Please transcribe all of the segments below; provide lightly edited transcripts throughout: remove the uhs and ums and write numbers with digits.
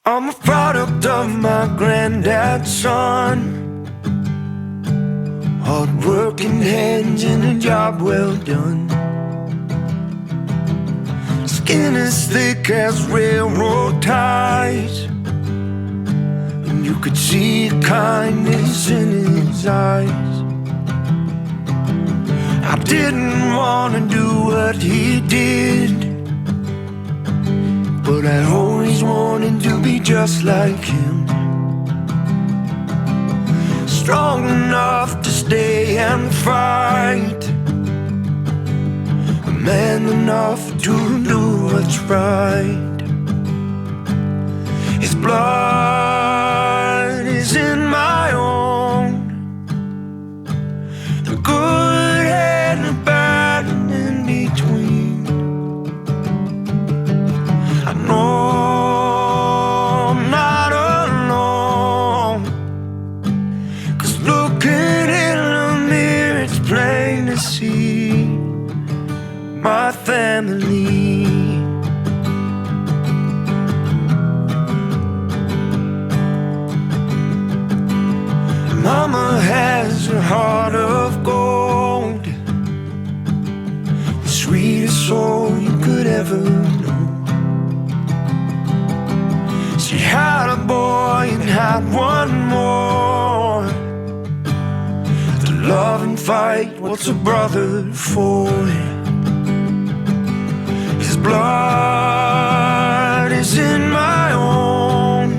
I'm a product of my granddad's son. Hard-working hands and a job well done. Skin as thick as railroad ties, and you could see kindness in his eyes. I didn't want to do what he did, but I always wanted to be just like him. Strong enough to stay and fight, a man enough to do what's right. His blood is in my own, the good and the bad and in between. I know I'm not alone, 'cause looking in the mirror it's plain to see my family. Mama has a heart of gold, the sweetest soul you could ever know. She had a boy and had one more, to love and fight, what's a brother for? His blood is in my own,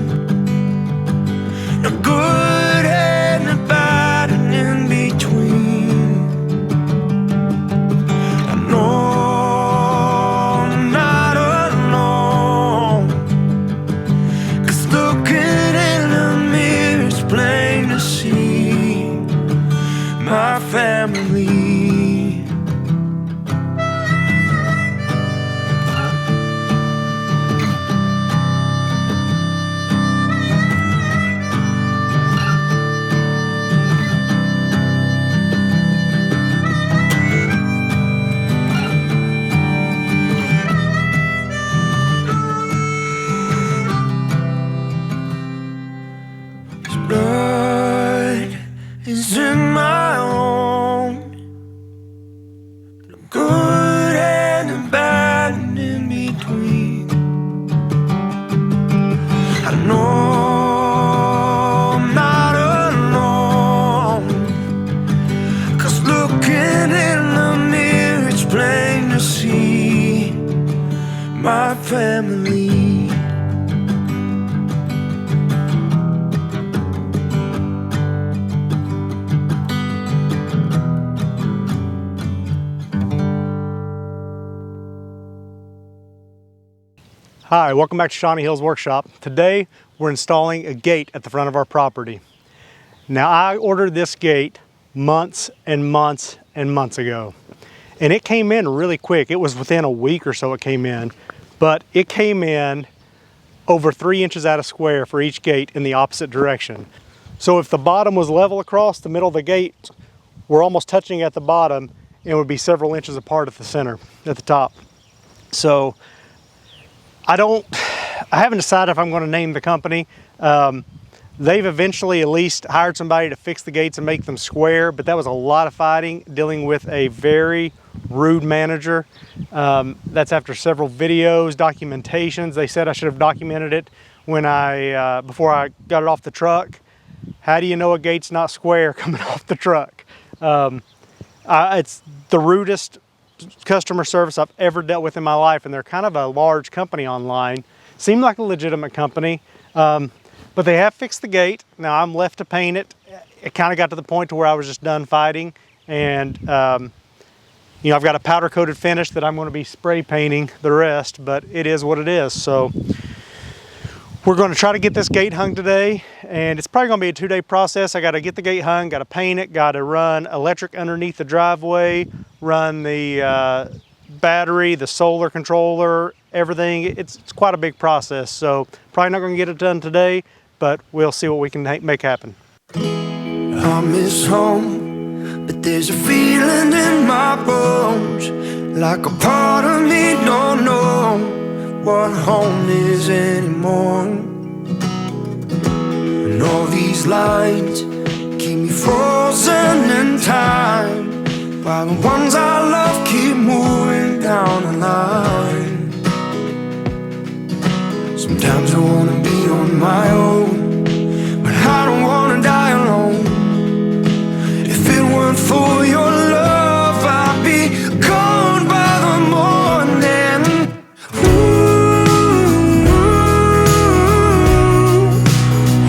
the good and the bad and in between. I know I'm not alone, 'cause looking in the mirror it's plain to see my family. Blood is in my own, the good and the bad and in between. I know I'm not alone, 'cause looking in the mirror it's plain to see my family. Hi, welcome back to Shawnee Hills Workshop. Today we're installing a gate at the front of our property. Now I ordered this gate months and months and months ago, and it came in really quick. It was within a week or so it came in, but it came in over 3 inches out of square for each gate in the opposite direction. So if the bottom was level across the middle of the gate, we're almost touching at the bottom and it would be several inches apart at the center, at the top. So I haven't decided if I'm going to name the company. They've eventually at least hired somebody to fix the gates and make them square, but that was a lot of fighting, dealing with a very rude manager. That's after several videos, documentations. They said I should have documented it when before I got it off the truck. How do you know a gate's not square coming off the truck? It's the rudest customer service I've ever dealt with in my life, and they're kind of a large company online. Seemed like a legitimate company, but they have fixed the gate. Now I'm left to paint it. It kind of got to the point to where I was just done fighting, and you know, I've got a powder coated finish that I'm going to be spray painting the rest, but it is what it is. So we're going to try to get this gate hung today, and it's probably going to be a 2-day process. I got to get the gate hung, got to paint it, got to run electric underneath the driveway, run the battery, the solar controller, everything. It's quite a big process, so probably not going to get it done today, but we'll see what we can make happen. I miss home, but there's a feeling in my bones, like a part of me don't know what home is anymore. these lines keep me frozen in time, while the ones I love keep moving down the line. Sometimes I wanna be on my own, but I don't wanna die alone. If it weren't for your love, I'd be gone by the morning. Ooh,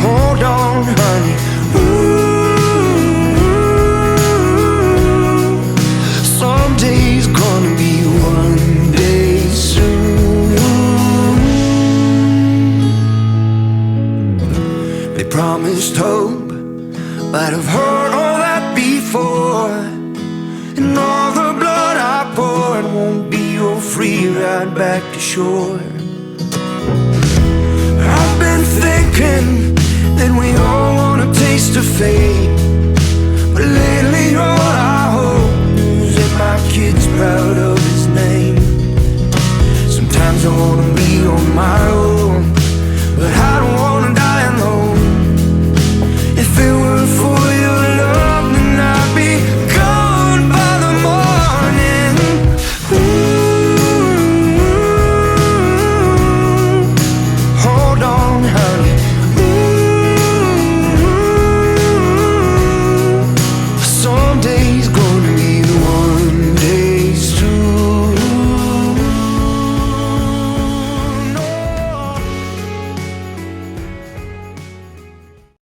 hold on, honey. Ooh, someday's gonna be one day soon. They promised hope, but I've heard all that before. And all the blood I poured won't be your free ride back to shore. I've been thinking that we all want a taste of fate, but lately all I hope is that my kid's proud of his name. Sometimes I wanna